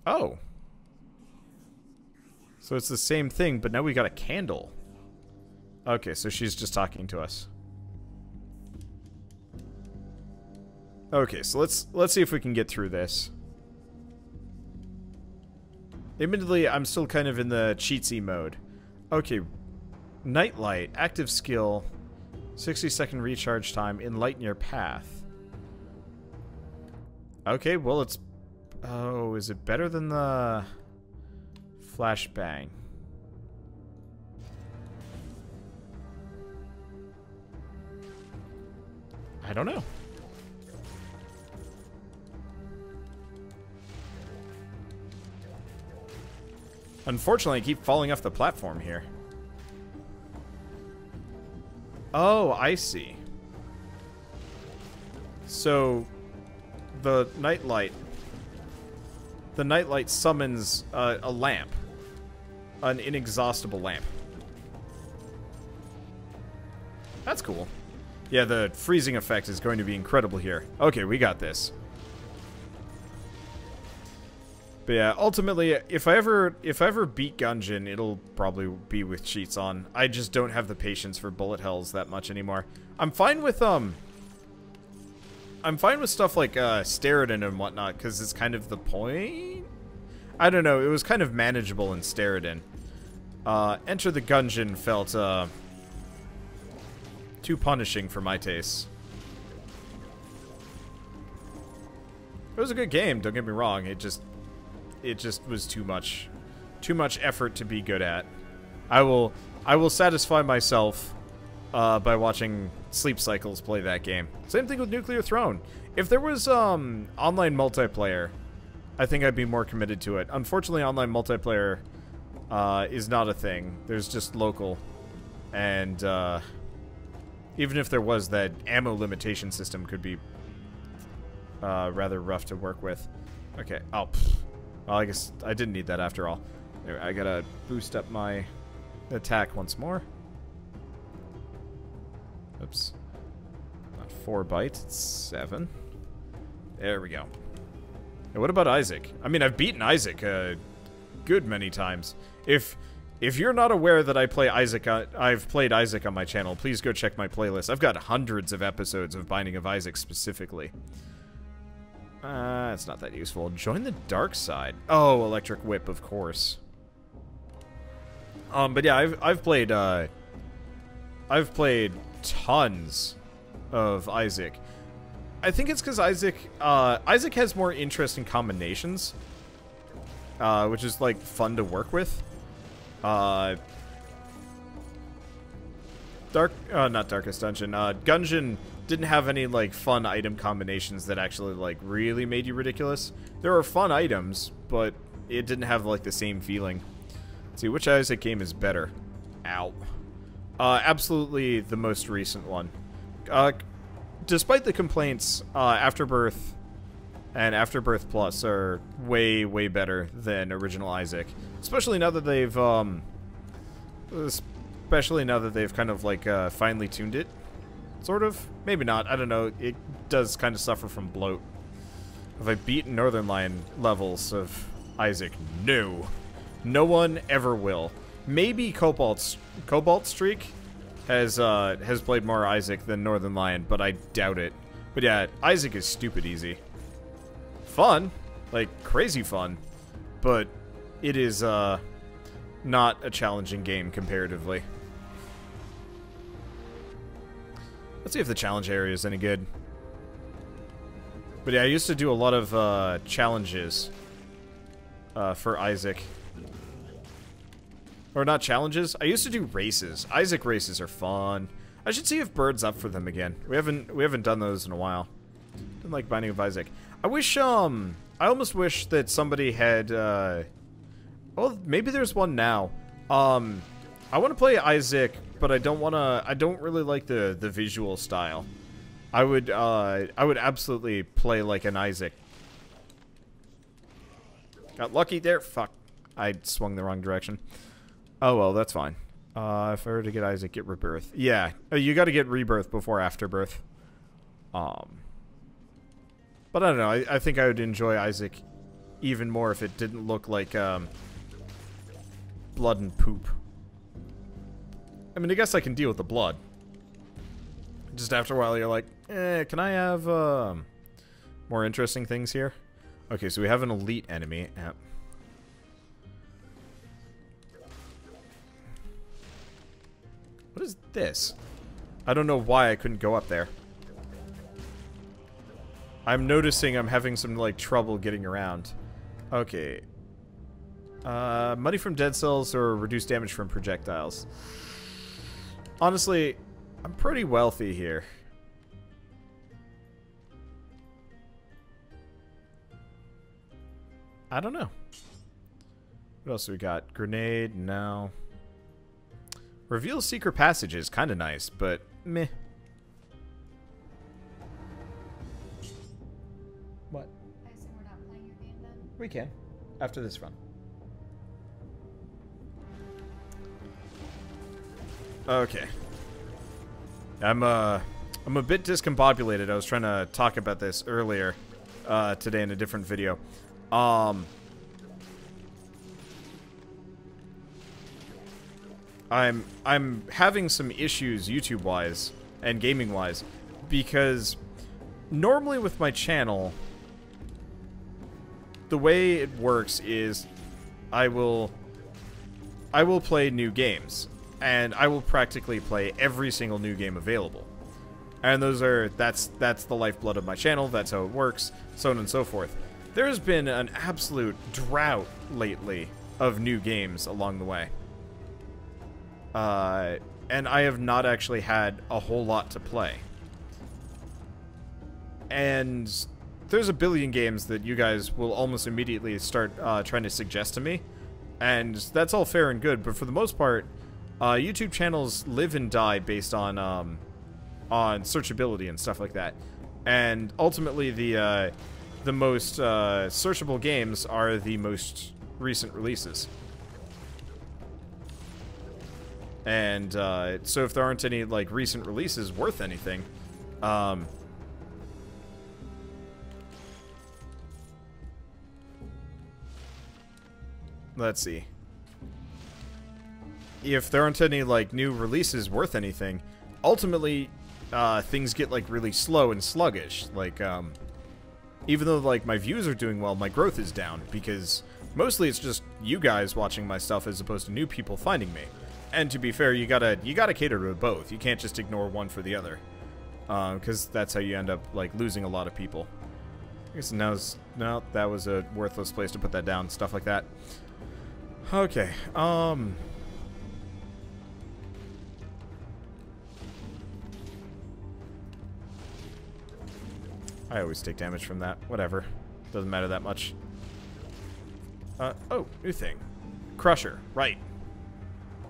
Oh. So it's the same thing, but now we got a candle. Okay, so she's just talking to us. Okay, so let's see if we can get through this. Admittedly, I'm still kind of in the cheatsy mode. Okay. Nightlight, active skill, 60-second recharge time, enlighten your path. Okay, well it's... Oh, is it better than the flashbang? I don't know. Unfortunately, I keep falling off the platform here. Oh, I see. So, the nightlight summons a lamp. An inexhaustible lamp. That's cool. Yeah, the freezing effect is going to be incredible here. Okay, we got this. But yeah, ultimately, if I ever beat Gungeon, it'll probably be with cheats on. I just don't have the patience for bullet hells that much anymore. I'm fine with stuff like Steriden and whatnot, because it's kind of the point. I don't know, it was kind of manageable in Steriden. Enter the Gungeon felt too punishing for my tastes. It was a good game, don't get me wrong. It just was too much effort to be good at. I will satisfy myself by watching Sleep Cycles play that game. Same thing with Nuclear Throne. If there was online multiplayer, I think I'd be more committed to it. Unfortunately, online multiplayer is not a thing. There's just local, and even if there was, that ammo limitation system could be rather rough to work with. Okay. Oh. Well, I guess I didn't need that after all. Anyway, I gotta boost up my attack once more. Oops. Not 4 bite, it's 7. There we go. And what about Isaac? I mean, I've beaten Isaac a good many times. If you're not aware that I play Isaac, I've played Isaac on my channel, please go check my playlist. I've got hundreds of episodes of Binding of Isaac specifically. It's not that useful. Join the dark side. Oh, electric whip, of course. But yeah, I've played tons of Isaac. I think it's because Isaac has more interesting combinations, which is like fun to work with. Not Darkest Dungeon. Gungeon didn't have any like fun item combinations that actually like really made you ridiculous. There were fun items, but it didn't have like the same feeling. Let's see, which Isaac game is better? Ow. Absolutely the most recent one. Despite the complaints, Afterbirth and Afterbirth Plus are way, way better than original Isaac. Especially now that they've kind of like finely tuned it. Sort of. Maybe not. I don't know. It does kind of suffer from bloat. Have I beaten Northern Lion levels of Isaac? No. No one ever will. Maybe Cobalt Streak has played more Isaac than Northern Lion, but I doubt it. But yeah, Isaac is stupid easy. Fun. Like, crazy fun. But it is not a challenging game comparatively. Let's see if the challenge area is any good. But yeah, I used to do a lot of challenges for Isaac. Or not challenges. I used to do races. Isaac races are fun. I should see if Bird's up for them again. We haven't done those in a while. Didn't like Binding of Isaac. I wish I almost wish that somebody had well, maybe there's one now. I want to play Isaac, but I don't really like the visual style. I would absolutely play like an Isaac. Got lucky there. Fuck. I swung the wrong direction. Oh well, that's fine. If I were to get Isaac, get Rebirth. Yeah, you got to get Rebirth before Afterbirth. But I don't know. I think I would enjoy Isaac even more if it didn't look like blood and poop. I mean, I guess I can deal with the blood. Just after a while, you're like, can I have more interesting things here? Okay, so we have an elite enemy. Yep. What is this? I don't know why I couldn't go up there. I'm noticing I'm having some, like, trouble getting around. Okay. Money from dead cells or reduced damage from projectiles. Honestly, I'm pretty wealthy here. I don't know. What else do we got? Grenade? No. Reveal secret passages. Kind of nice, but meh. What? I assume we're not playing your game then? We can. After this run. Okay. I'm a bit discombobulated. I was trying to talk about this earlier today in a different video. I'm having some issues YouTube-wise and gaming-wise because normally with my channel, the way it works is I will play new games, and I will practically play every single new game available. And that's the lifeblood of my channel, that's how it works, so on and so forth. There has been an absolute drought lately of new games along the way. And I have not actually had a whole lot to play. And there's a billion games that you guys will almost immediately start trying to suggest to me. And that's all fair and good, but for the most part, YouTube channels live and die based on searchability and stuff like that. And ultimately, the most searchable games are the most recent releases. And so if there aren't any like recent releases worth anything, let's see. If there aren't any like new releases worth anything, ultimately things get like really slow and sluggish. Like even though like my views are doing well, my growth is down because mostly it's just you guys watching my stuff as opposed to new people finding me. And to be fair, you gotta cater to both. You can't just ignore one for the other, because that's how you end up like losing a lot of people. I guess no, that was a worthless place to put that down. Stuff like that. Okay. I always take damage from that. Whatever. Doesn't matter that much. Oh, new thing. Crusher. Right.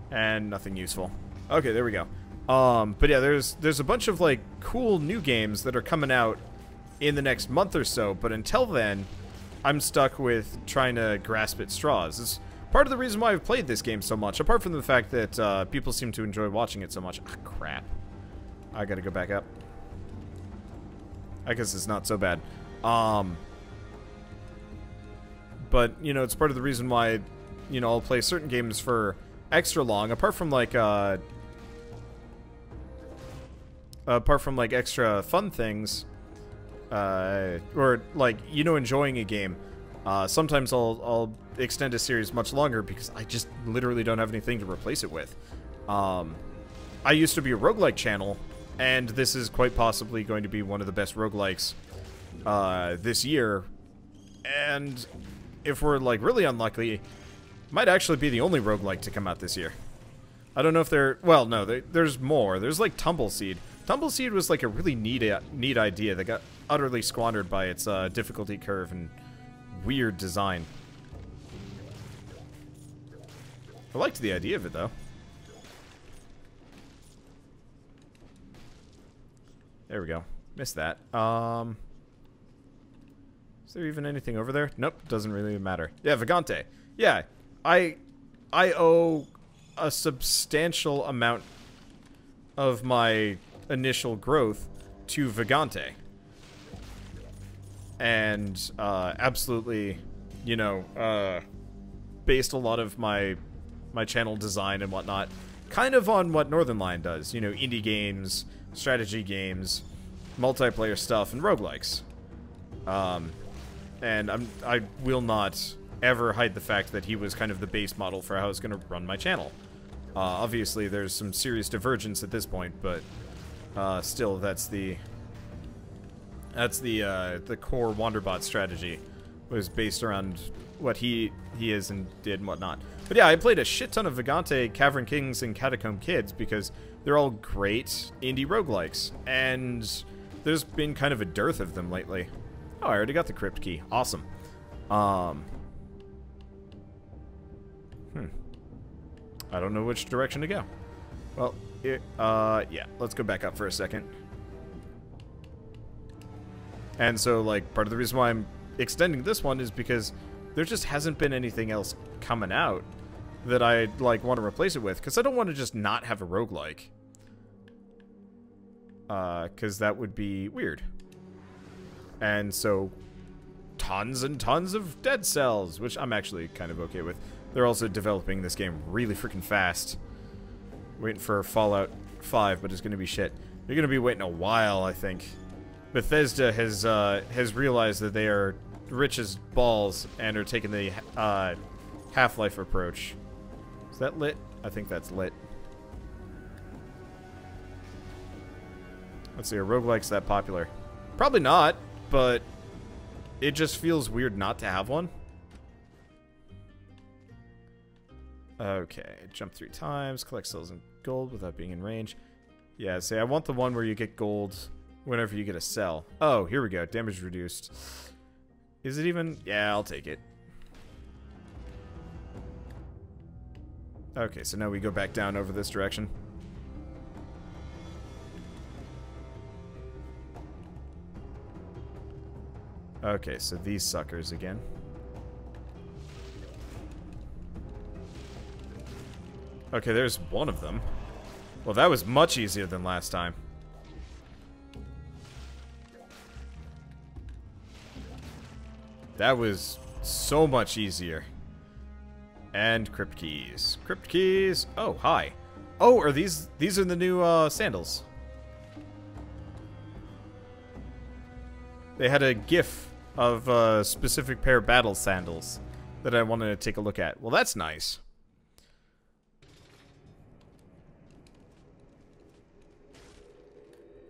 And nothing useful. Okay, there we go. But yeah, there's a bunch of like cool new games that are coming out in the next month or so, but until then, I'm stuck with trying to grasp at straws. It's part of the reason why I've played this game so much, apart from the fact that people seem to enjoy watching it so much. Ah, crap. I gotta go back up. I guess it's not so bad. But, you know, it's part of the reason why, you know, I'll play certain games for extra long, apart from like extra fun things, or like, you know, enjoying a game. Sometimes I'll extend a series much longer because I just literally don't have anything to replace it with. I used to be a roguelike channel, and this is quite possibly going to be one of the best roguelikes this year. And if we're like really unlucky, might actually be the only roguelike to come out this year. I don't know if there... Well, no, there's more. There's like Tumbleseed. Tumbleseed was like a really neat idea that got utterly squandered by its difficulty curve and weird design. I liked the idea of it, though. There we go. Missed that. Is there even anything over there? Nope, doesn't really matter. Yeah, Vagante. Yeah, I owe a substantial amount of my initial growth to Vagante. And absolutely you know, based a lot of my channel design and whatnot kind of on what Northern Lion does. You know, indie games, strategy games, multiplayer stuff, and roguelikes. And I will not ever hide the fact that he was kind of the base model for how I was going to run my channel. Obviously, there's some serious divergence at this point, but still, that's the core Wanderbot strategy was based around what he is and did and whatnot. But yeah, I played a shit ton of Vagante, Cavern Kings, and Catacomb Kids because they're all great indie roguelikes, and there's been kind of a dearth of them lately. Oh, I already got the crypt key. Awesome. I don't know which direction to go. Well, yeah, let's go back up for a second. And so, like, part of the reason why I'm extending this one is because there just hasn't been anything else coming out that I, like, want to replace it with. Because I don't want to just not have a roguelike. Because that would be weird. And so, tons and tons of Dead Cells, which I'm actually kind of okay with. They're also developing this game really freaking fast. Waiting for Fallout 5, but it's going to be shit. You're going to be waiting a while, I think. Bethesda has realized that they are rich as balls and are taking the Half-Life approach. Is that lit? I think that's lit. Let's see, are roguelikes that popular? Probably not, but it just feels weird not to have one. Okay, jump 3 times, collect cells and gold without being in range. Yeah, see, I want the one where you get gold whenever you get a cell. Oh, here we go, damage reduced. Is it even? Yeah, I'll take it. Okay, so now we go back down over this direction. Okay, so these suckers again. Okay, there's one of them. Well, that was much easier than last time. That was so much easier. And crypt keys. Crypt keys. Oh, hi. Oh, are these are the new sandals. They had a GIF of a specific pair of battle sandals that I wanted to take a look at. Well, that's nice.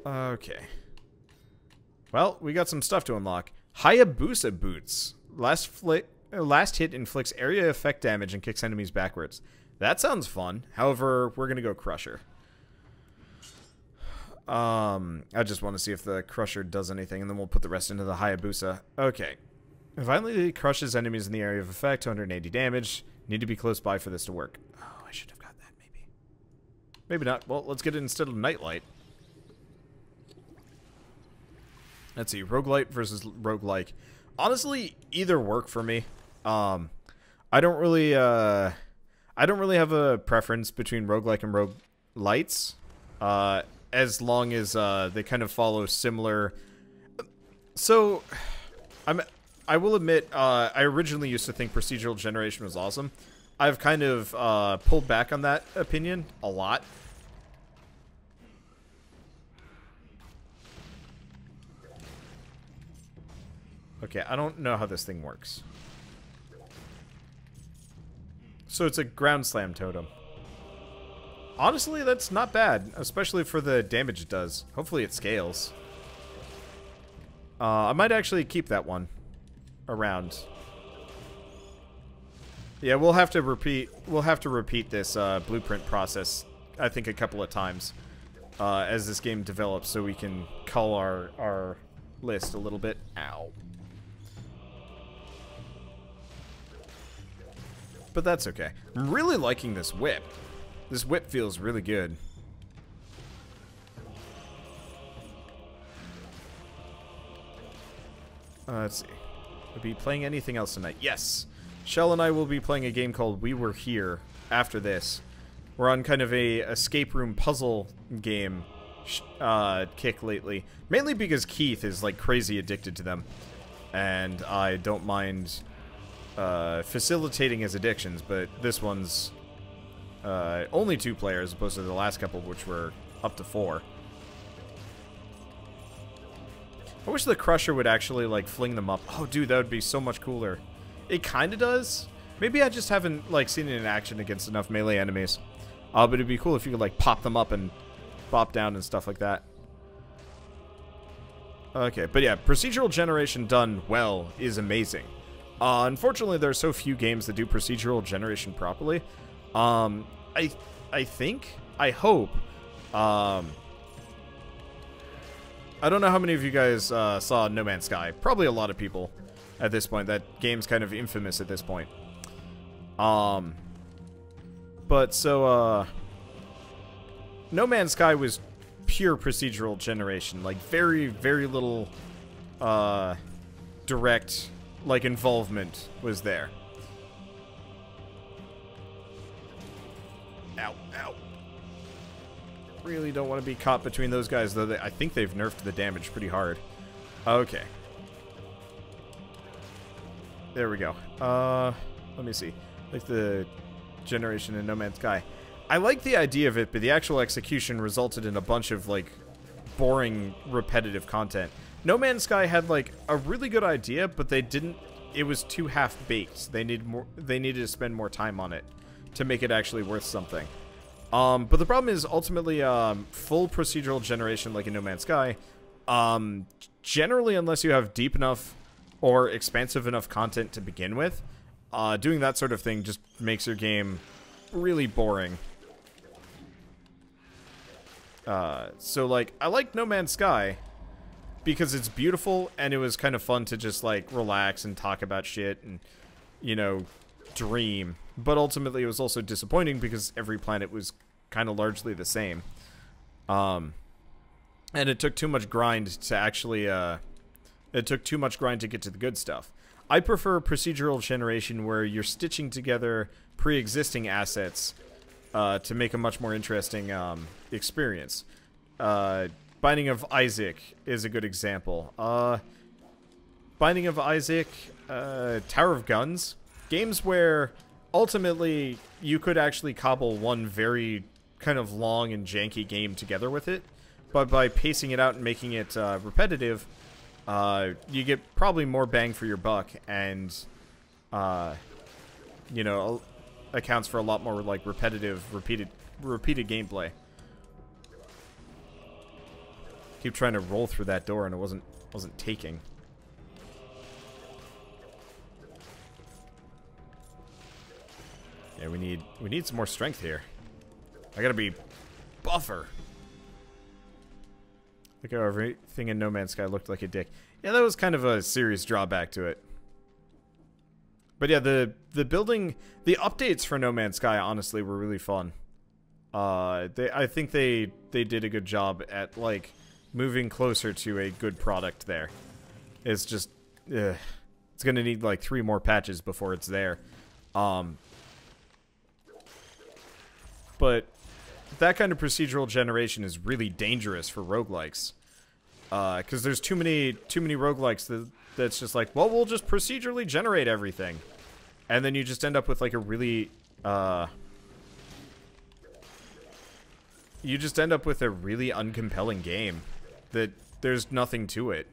Okay. Well, we got some stuff to unlock. Hayabusa boots. Last hit inflicts area effect damage and kicks enemies backwards. That sounds fun. However, we're gonna go Crusher. I just want to see if the Crusher does anything, and then we'll put the rest into the Hayabusa. Okay. Violently crushes enemies in the area of effect, 280 damage. Need to be close by for this to work. Oh, I should have got that, maybe. Maybe not. Well, let's get it instead of Nightlight. Let's see, roguelite versus roguelike. Honestly, either work for me. I don't really have a preference between roguelike and roguelites. As long as they kind of follow similar. So, I will admit, I originally used to think procedural generation was awesome. I've kind of pulled back on that opinion a lot. Okay, I don't know how this thing works. So it's a ground slam totem. Honestly, that's not bad, especially for the damage it does. Hopefully it scales. I might actually keep that one around. Yeah, we'll have to repeat this blueprint process, I think, a couple of times as this game develops, so we can cull our list a little bit. Ow. But that's okay. I'm really liking this whip. This whip feels really good. Let's see. We'll be playing anything else tonight. Yes! Shell and I will be playing a game called We Were Here after this. We're on kind of a escape room puzzle game kick lately. Mainly because Keith is like crazy addicted to them. And I don't mind facilitating his addictions, but this one's only 2 players, opposed to the last couple, which were up to 4. I wish the Crusher would actually, like, fling them up. Oh, dude, that would be so much cooler. It kind of does. Maybe I just haven't, like, seen it in action against enough melee enemies. But it'd be cool if you could, like, pop them up and bop down and stuff like that. Okay, but yeah, procedural generation done well is amazing. Unfortunately, there are so few games that do procedural generation properly. I hope, I don't know how many of you guys saw No Man's Sky. Probably a lot of people at this point. That game's kind of infamous at this point. But so, No Man's Sky was pure procedural generation. Like, very, very little, direct, like, involvement was there. Ow, ow. Really don't want to be caught between those guys, though. I think they've nerfed the damage pretty hard. Okay. There we go. Let me see. Like the generation in No Man's Sky. I like the idea of it, but the actual execution resulted in a bunch of, like, boring, repetitive content. No Man's Sky had, like, a really good idea, but they didn't... It was too half-baked. They needed to spend more time on it to make it actually worth something. But the problem is, ultimately, full procedural generation, like in No Man's Sky, generally, unless you have deep enough or expansive enough content to begin with, doing that sort of thing just makes your game really boring. So, like, I like No Man's Sky because it's beautiful, and it was kind of fun to just, like, relax and talk about shit and, you know, dream. But ultimately, it was also disappointing because every planet was kind of largely the same. And it took too much grind to actually, it took too much grind to get to the good stuff. I prefer procedural generation where you're stitching together pre-existing assets to make a much more interesting experience. Binding of Isaac is a good example. Binding of Isaac, Tower of Guns, games where ultimately you could actually cobble one very kind of long and janky game together with it, but by pacing it out and making it repetitive, you get probably more bang for your buck, and you know, accounts for a lot more like repetitive, repeated gameplay. Keep trying to roll through that door and it wasn't taking. Yeah, we need some more strength here. I gotta be buffer. Look how everything in No Man's Sky looked like a dick. Yeah, that was kind of a serious drawback to it. But yeah, the building, the updates for No Man's Sky honestly were really fun. I think they did a good job at, like, moving closer to a good product there. It's just, it's gonna need like 3 more patches before it's there. But that kind of procedural generation is really dangerous for roguelikes. Because there's too many roguelikes that's just like, well, we'll just procedurally generate everything. And then you just end up with like a really, you just end up with a really uncompelling game that there's nothing to it.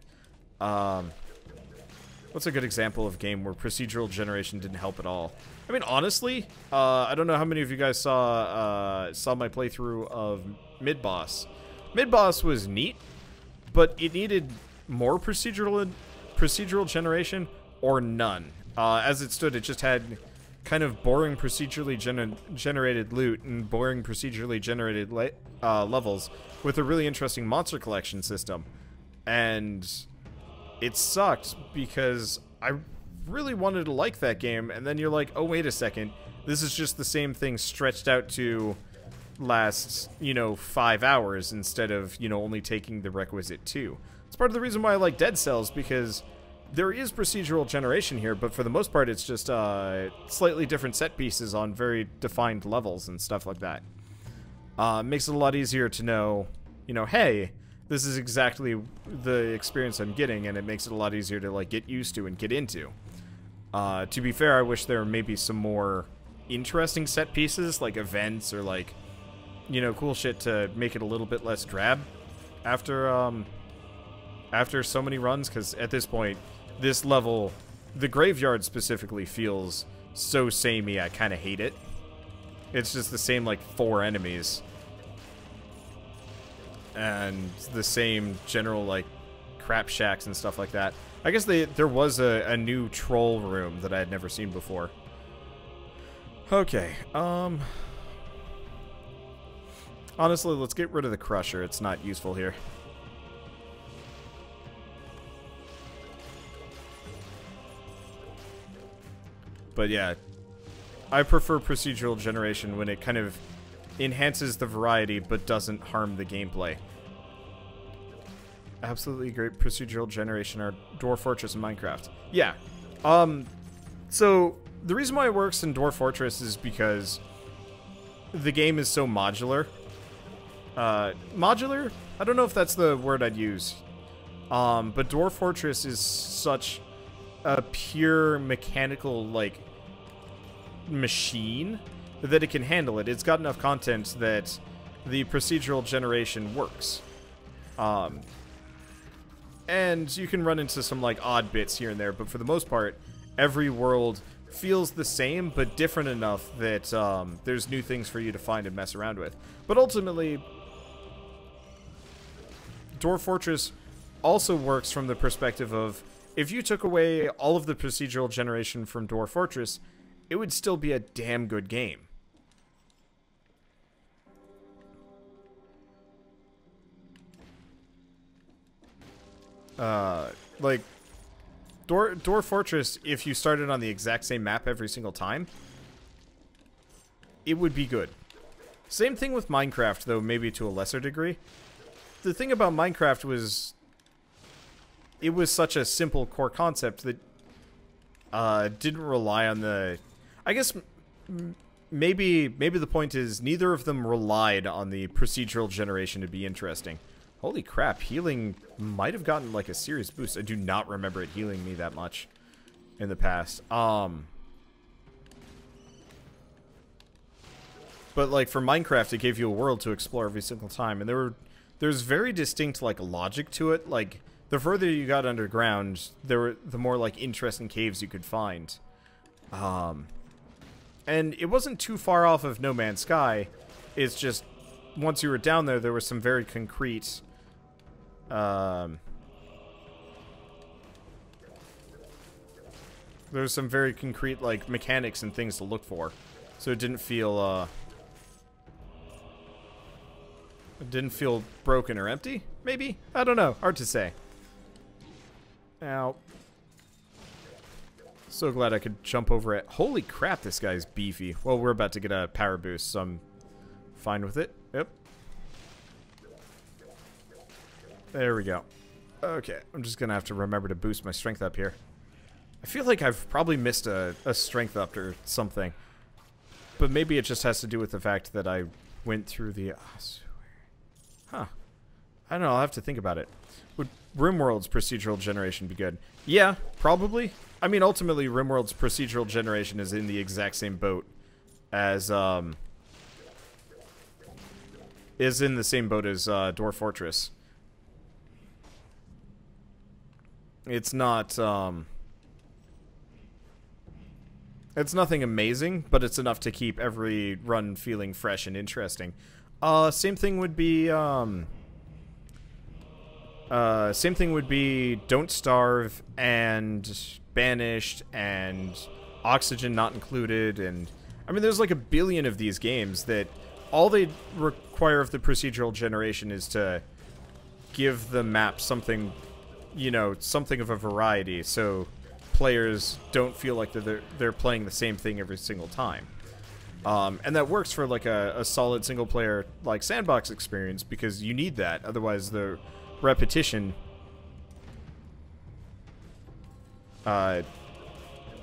What's a good example of a game where procedural generation didn't help at all? I mean, honestly, I don't know how many of you guys saw my playthrough of Mid-Boss. Mid-Boss was neat, but it needed more procedural generation or none. As it stood, it just had kind of boring procedurally generated loot and boring procedurally generated levels with a really interesting monster collection system. And it sucked because I really wanted to like that game, and then you're like, oh, wait a second, this is just the same thing stretched out to last, you know, 5 hours instead of, you know, only taking the requisite 2. It's part of the reason why I like Dead Cells, because there is procedural generation here, but for the most part it's just slightly different set pieces on very defined levels and stuff like that. Makes it a lot easier to know, you know, hey, this is exactly the experience I'm getting, and it makes it a lot easier to, like, get used to and get into. To be fair, I wish there were maybe some more interesting set pieces, like events or like, you know, cool shit to make it a little bit less drab after so many runs, because at this point, this level, the graveyard specifically, feels so samey, I kind of hate it. It's just the same, like, 4 enemies. And the same general, like, crap shacks and stuff like that. I guess there was a new troll room that I had never seen before. Okay, honestly, let's get rid of the crusher. It's not useful here. But yeah, I prefer procedural generation when it kind of enhances the variety but doesn't harm the gameplay. Absolutely great procedural generation are Dwarf Fortress and Minecraft. Yeah. So the reason why it works in Dwarf Fortress is because the game is so modular. Modular? I don't know if that's the word I'd use. But Dwarf Fortress is such a pure mechanical, like, machine that it can handle it. It's got enough content that the procedural generation works. And you can run into some, like, odd bits here and there, but for the most part, every world feels the same, but different enough that there's new things for you to find and mess around with. But ultimately, Dwarf Fortress also works from the perspective of, if you took away all of the procedural generation from Dwarf Fortress, it would still be a damn good game. Like, Dwarf Fortress, if you started on the exact same map every single time, it would be good. Same thing with Minecraft, though maybe to a lesser degree. The thing about Minecraft was, it was such a simple core concept that didn't rely on the... I guess maybe the point is neither of them relied on the procedural generation to be interesting. Holy crap, healing might have gotten like a serious boost. I do not remember it healing me that much in the past. But like for Minecraft, it gave you a world to explore every single time, and there's very distinct like logic to it. Like the further you got underground, the more like interesting caves you could find. And it wasn't too far off of No Man's Sky. It's just once you were down there, there was some very concrete there was some very concrete like mechanics and things to look for, so it didn't feel broken or empty. Maybe, I don't know, hard to say. Now, so glad I could jump over it. Holy crap, this guy's beefy. Well, we're about to get a power boost, so I'm fine with it. Yep. There we go. Okay, I'm just gonna have to remember to boost my strength up here. I feel like I've probably missed a strength up or something. But maybe it just has to do with the fact that I went through the... Huh. I don't know, I'll have to think about it. Would RimWorld's procedural generation be good? Yeah, probably. I mean, ultimately, RimWorld's procedural generation is in the exact same boat as, is in the same boat as, Dwarf Fortress. It's not, it's nothing amazing, but it's enough to keep every run feeling fresh and interesting. Same thing would be Don't Starve and Banished and Oxygen Not Included, and I mean there's like a billion of these games that all they require of the procedural generation is to give the map something, you know, something of a variety, so players don't feel like they're playing the same thing every single time. And that works for like a solid single player like sandbox experience, because you need that, otherwise the repetition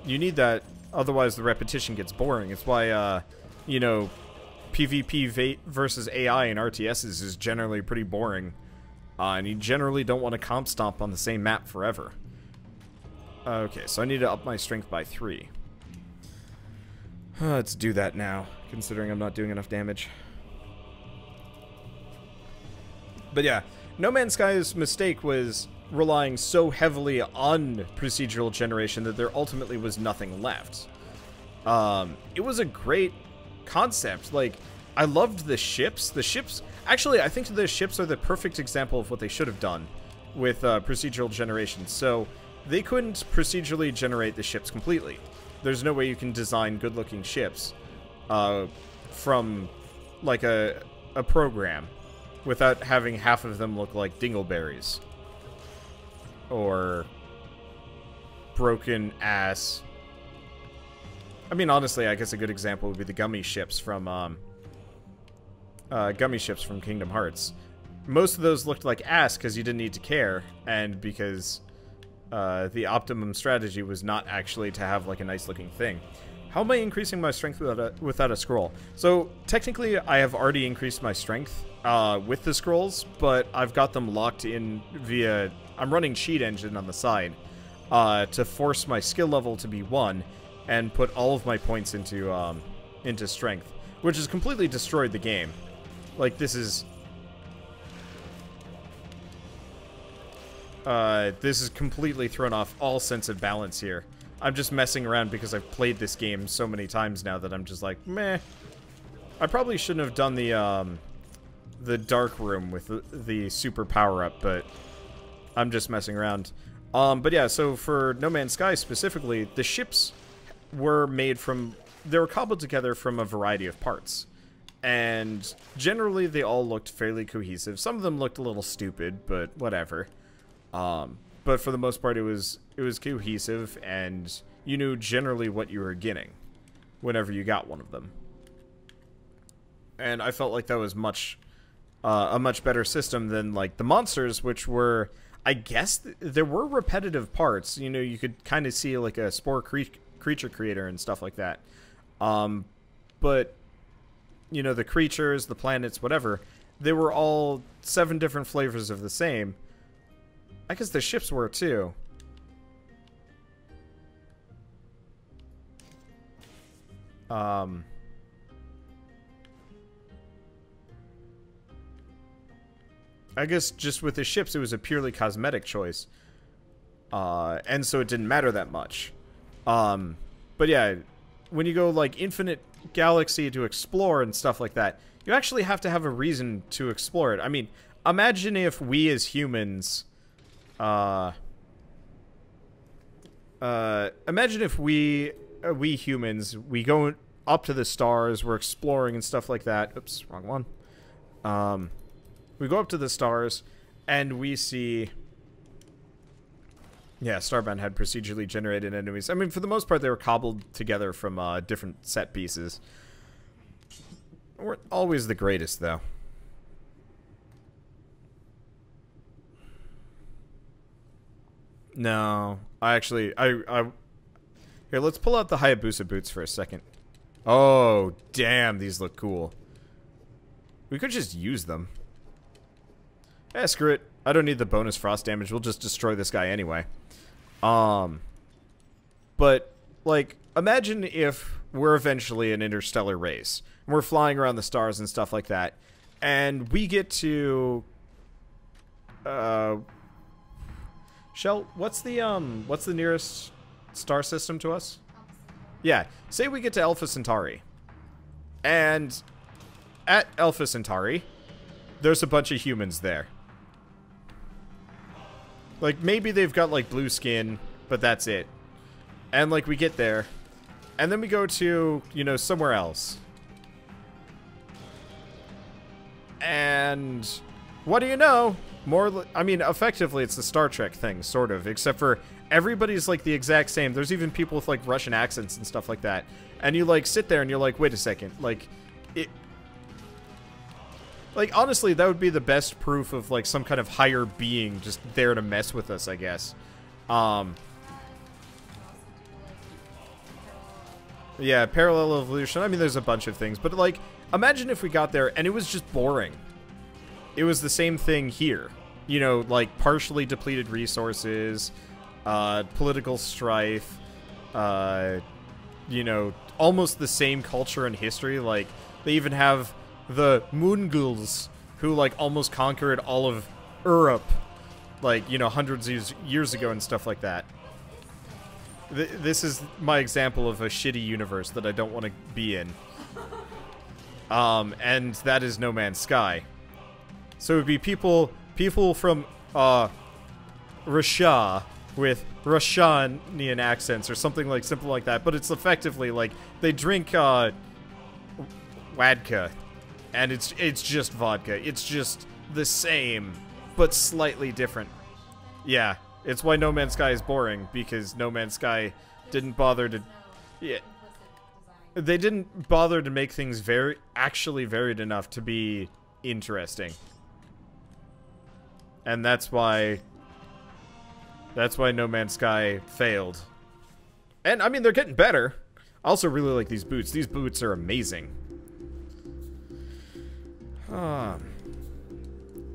you need that, otherwise the repetition gets boring. It's why you know, PvP versus AI in RTSs is generally pretty boring, and you generally don't want to comp stomp on the same map forever. Okay, so I need to up my strength by 3. Let's do that now, considering I'm not doing enough damage. But yeah, No Man's Sky's mistake was relying so heavily on procedural generation that there ultimately was nothing left. It was a great concept. Like, I loved the ships. The ships... Actually, I think the ships are the perfect example of what they should have done with procedural generation. So, they couldn't procedurally generate the ships completely. There's no way you can design good-looking ships from, like, a program without having half of them look like dingleberries. Or broken ass... I mean, honestly, I guess a good example would be the gummy ships from Kingdom Hearts. Most of those looked like ass because you didn't need to care, and because the optimum strategy was not actually to have like a nice looking thing. How am I increasing my strength without a scroll? So technically, I have already increased my strength with the scrolls, but I've got them locked in via... I'm running Cheat Engine on the side to force my skill level to be 1 and put all of my points into strength, which has completely destroyed the game. Like, this is completely thrown off all sense of balance here. I'm just messing around because I've played this game so many times now that I'm just like, meh. I probably shouldn't have done the dark room with the super power-up, but I'm just messing around. But yeah, so for No Man's Sky specifically, the ships were made from... They were cobbled together from a variety of parts. And generally, they all looked fairly cohesive. Some of them looked a little stupid, but whatever. But for the most part, it was cohesive, and you knew generally what you were getting whenever you got one of them. And I felt like that was a much better system than like the monsters, which were, I guess, there were repetitive parts. You know, you could kind of see like a spore creature creator and stuff like that. But you know, the creatures, the planets, whatever, they were all 7 different flavors of the same. I guess the ships were too. I guess just with the ships, it was a purely cosmetic choice. And so it didn't matter that much. But yeah, when you go like infinite galaxy to explore and stuff like that, you actually have to have a reason to explore it. I mean, imagine if we as humans... imagine if we humans, we go up to the stars, we're exploring and stuff like that. Oops, wrong one. We go up to the stars, and we see... Yeah, Starbound had procedurally generated enemies. I mean, for the most part, they were cobbled together from different set pieces. Weren't always the greatest, though. No, I actually... Here, let's pull out the Hayabusa boots for a second. Oh, damn, these look cool. We could just use them. Eh, screw it. I don't need the bonus frost damage. We'll just destroy this guy anyway. But, like, imagine if we're eventually an interstellar race. And we're flying around the stars and stuff like that. And we get to... Shell, what's the nearest star system to us? Yeah, say we get to Alpha Centauri. And at Alpha Centauri, there's a bunch of humans there. Like, maybe they've got, like, blue skin, but that's it. And, like, we get there, and then we go to, you know, somewhere else. And what do you know? I mean, effectively, it's the Star Trek thing, sort of, except for everybody's, like, the exact same. There's even people with, like, Russian accents and stuff like that. And you, like, sit there and you're like, wait a second, like, like, honestly, that would be the best proof of, like, some kind of higher being just there to mess with us, I guess. Yeah, parallel evolution. I mean, there's a bunch of things. But, like, imagine if we got there and it was just boring. It was the same thing here. You know, like, partially depleted resources, political strife, you know, almost the same culture and history. Like, they even have the Mongols, who, like, almost conquered all of Europe, like, you know, hundreds of years ago and stuff like that. This is my example of a shitty universe that I don't want to be in. And that is No Man's Sky. So it would be people from, Russia with Russian accents or something like simple like that, but it's effectively like they drink vodka, and it's just vodka. It's just the same, but slightly different. Yeah, it's why No Man's Sky is boring, because No Man's Sky didn't bother to, yeah, they didn't bother to make things actually varied enough to be interesting, and that's why No Man's Sky failed. And, I mean, they're getting better. I also really like these boots. These boots are amazing.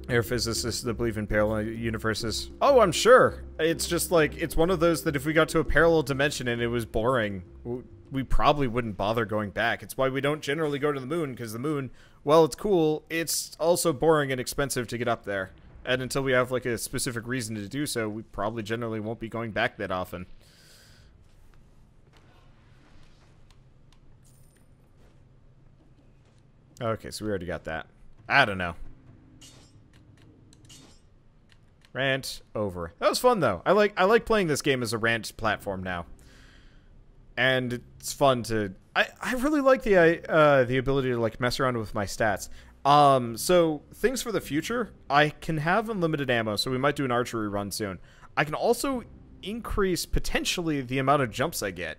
Air physicists that believe in parallel universes. Oh, I'm sure. It's just like, it's one of those that if we got to a parallel dimension and it was boring, we probably wouldn't bother going back. It's why we don't generally go to the moon, because the moon, well, it's cool, it's also boring and expensive to get up there. And until we have, like, a specific reason to do so, we probably generally won't be going back that often. Okay, so we already got that. I don't know. Rant over. That was fun, though. I like playing this game as a rant platform now. And it's fun to... I really like the ability to, like, mess around with my stats. So, things for the future, I can have unlimited ammo, so we might do an archery run soon. I can also increase, potentially, the amount of jumps I get.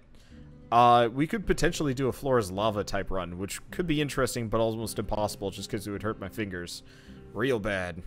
We could potentially do a floor is lava type run, which could be interesting, but almost impossible, just because it would hurt my fingers real bad.